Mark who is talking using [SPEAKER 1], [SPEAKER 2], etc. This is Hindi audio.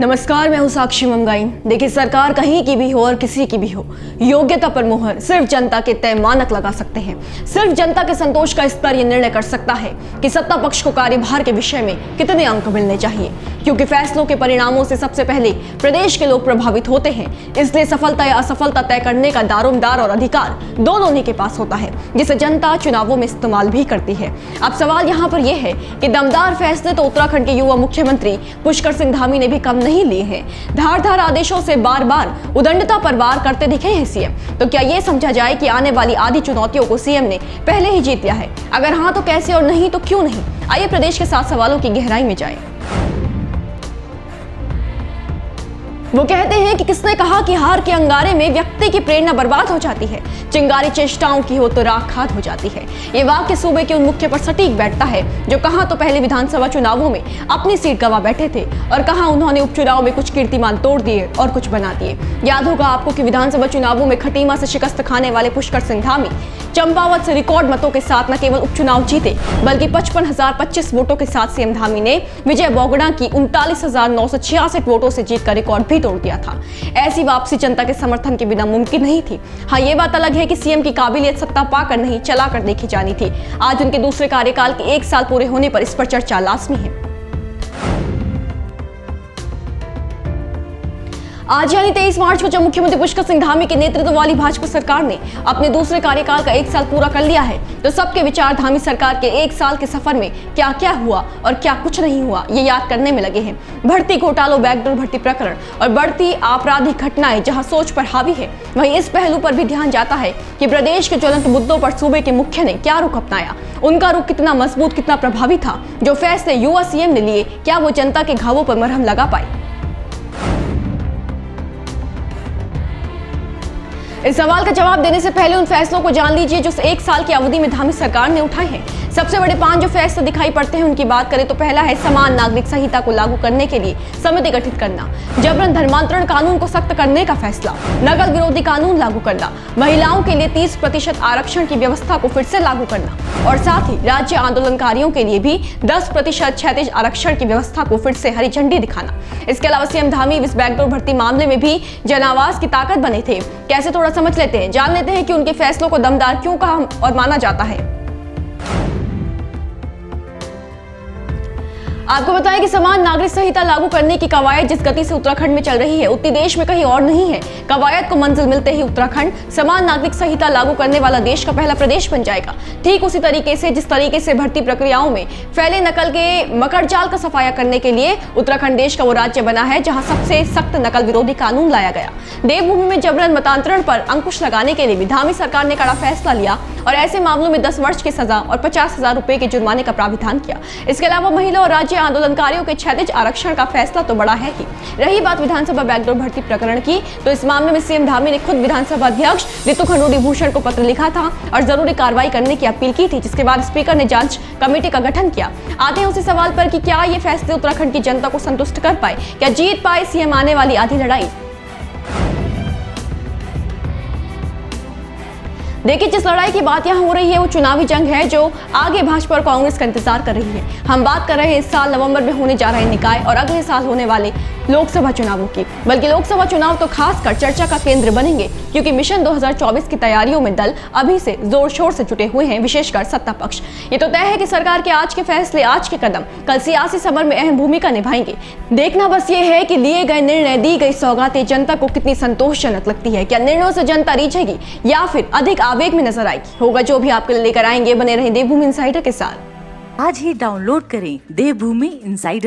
[SPEAKER 1] नमस्कार, मैं हूं साक्षी मंगाइन। देखिए, सरकार कहीं की भी हो और किसी की भी हो, योग्यता पर मुहर सिर्फ जनता के तय मानक लगा सकते हैं। सिर्फ जनता के संतोष का स्तर ये निर्णय कर सकता है कि सत्ता पक्ष को कार्यभार के विषय में कितने अंक मिलने चाहिए, क्योंकि फैसलों के परिणामों से सबसे पहले प्रदेश के लोग प्रभावित होते हैं। इसलिए सफलता या असफलता तय करने का दारोमदार और अधिकार दोनों उन्हीं के पास होता है, जिसे जनता चुनावों में इस्तेमाल भी करती है। अब सवाल यहाँ पर यह है कि दमदार फैसले तो उत्तराखंड के युवा मुख्यमंत्री पुष्कर सिंह धामी ने भी कम नहीं लिए हैं। धारदार आदेशों से बार बार उदंडता पर वार करते दिखे हैं सीएम। तो क्या ये समझा जाए कि आने वाली आधी चुनौतियों को सीएम ने पहले ही जीत लिया है? अगर हाँ तो कैसे, और नहीं तो क्यों नहीं? आइए प्रदेश के 7 सवालों की गहराई में जाएं। वो कहते हैं कि किसने कहा कि हार के अंगारे में व्यक्ति की प्रेरणा बर्बाद हो जाती है, चिंगारी चेष्टाओं की हो तो राख खाद हो जाती है। ये वाक्य सूबे के उन मुख्य पर सटीक बैठता है जो कहां तो पहले विधानसभा चुनावों में अपनी सीट गंवा बैठे थे और कहां उन्होंने उपचुनाव में कुछ कीर्तिमान तोड़ दिए और कुछ बना दिए। याद होगा आपको कि विधानसभा चुनावों में खटीमा से शिकस्त खाने वाले पुष्कर सिंह धामी चंपावत से रिकॉर्ड मतों के साथ न केवल उपचुनाव जीते, बल्कि 55,025 वोटों के साथ सीएम धामी ने विजय बोगड़ा की 39,966 वोटों से जीतकर रिकॉर्ड भी तोड़ दिया था। ऐसी वापसी जनता के समर्थन के बिना मुमकिन नहीं थी। हाँ, ये बात अलग है कि सीएम की काबिलियत सत्ता पाकर नहीं, चलाकर देखी जानी थी। आज उनके दूसरे कार्यकाल के 1 साल पूरे होने पर इस पर चर्चा लाजमी है। आज यानी 23 मार्च को जब मुख्यमंत्री पुष्कर सिंह धामी के नेतृत्व वाली भाजपा सरकार ने अपने दूसरे कार्यकाल का 1 साल पूरा कर लिया है, तो सबके विचार धामी सरकार के 1 साल के सफर में क्या क्या हुआ और क्या कुछ नहीं हुआ ये याद करने में लगे हैं। भर्ती घोटालों, बैकडोर भर्ती प्रकरण और बढ़ती आपराधिक घटनाएं जहां सोच पर हावी है, वहीं इस पहलू पर भी ध्यान जाता है कि प्रदेश के ज्वलंत मुद्दों पर सूबे के मुख्य ने क्या रुख अपनाया, उनका रुख कितना मजबूत, कितना प्रभावी था। जो फैसले युवा सीएम ने लिए, क्या वो जनता के घावों पर मरहम लगा पाए? इस सवाल का जवाब देने से पहले उन फैसलों को जान लीजिए जो 1 साल की अवधि में धामी सरकार ने उठाए हैं। सबसे बड़े 5 जो फैसले दिखाई पड़ते हैं उनकी बात करें तो पहला है समान नागरिक संहिता को लागू करने के लिए समिति गठित करना, जबरन धर्मांतरण कानून को सख्त करने का फैसला, नकल विरोधी कानून लागू करना, महिलाओं के लिए 30% आरक्षण की व्यवस्था को फिर से लागू करना और साथ ही राज्य आंदोलनकारियों के लिए भी 10% क्षैतिज आरक्षण की व्यवस्था को फिर से हरी झंडी दिखाना। इसके अलावा सीएम धामी इस बैकडोर भर्ती मामले में भी जन आवाज की ताकत बने थे। कैसे, थोड़ा समझ लेते हैं, जान लेते हैं कि उनके फैसलों को दमदार क्यों कहा और माना जाता है। आपको बताएं कि समान नागरिक संहिता लागू करने की कवायद जिस गति से उत्तराखंड में चल रही है, उतनी देश में कहीं और नहीं है। कवायद को मंजिल मिलते ही उत्तराखंड समान नागरिक संहिता लागू करने वाला देश का पहला प्रदेश बन जाएगा। ठीक उसी तरीके से जिस तरीके से भर्ती प्रक्रियाओं में फैले नकल के मकड़जाल का सफाया करने के लिए उत्तराखंड देश का वो राज्य बना है जहां सबसे सख्त नकल विरोधी कानून लाया गया। देवभूमि में जबरन मतांतरण पर अंकुश लगाने के लिए भी धामी सरकार ने कड़ा फैसला लिया और ऐसे मामलों में 10 वर्ष की सजा और 50,000 रुपए के जुर्माने का प्रावधान किया। इसके अलावा महिला और राज्य आंदोलनकारियों के क्षैतिज आरक्षण का फैसला तो बड़ा है ही। रही बात विधानसभा बैकडोर भर्ती प्रकरण की, तो इस मामले में सीएम धामी ने खुद विधानसभा अध्यक्ष रितु खनूरी भूषण को पत्र लिखा था और जरूरी कार्रवाई करने की अपील की थी, जिसके बाद स्पीकर ने जांच कमेटी का गठन किया। आते हैं उसी सवाल पर कि क्या ये फैसले उत्तराखंड की जनता को संतुष्ट कर पाए, क्या जीत पाए सीएम आने वाली आधी लड़ाई? देखिए, जिस लड़ाई की बात यहाँ हो रही है वो चुनावी जंग है जो आगे भाजपा और कांग्रेस का इंतजार कर रही है। हम बात कर रहे हैं इस साल नवंबर में होने जा रहे निकाय और अगले साल होने वाले लोकसभा चुनावों की। बल्कि लोकसभा चुनाव तो खासकर चर्चा का केंद्र बनेंगे, क्योंकि मिशन 2024 की तैयारियों में दल अभी से जोर शोर से जुटे हुए हैं, विशेषकर सत्ता पक्ष। ये तो तय है कि सरकार के आज के फैसले, आज के कदम कल सियासी समर में अहम भूमिका निभाएंगे। देखना बस ये है कि लिए गए निर्णय, दी गई सौगातें जनता को कितनी संतोषजनक लगती है। क्या निर्णयों से जनता रीझेगी या फिर अधिक आवेग में नजर आएगी? होगा जो भी आपके लिए लेकर आएंगे। बने रहें देवभूमि इनसाइडर के साथ।
[SPEAKER 2] आज ही डाउनलोड करें देवभूमि इनसाइडर।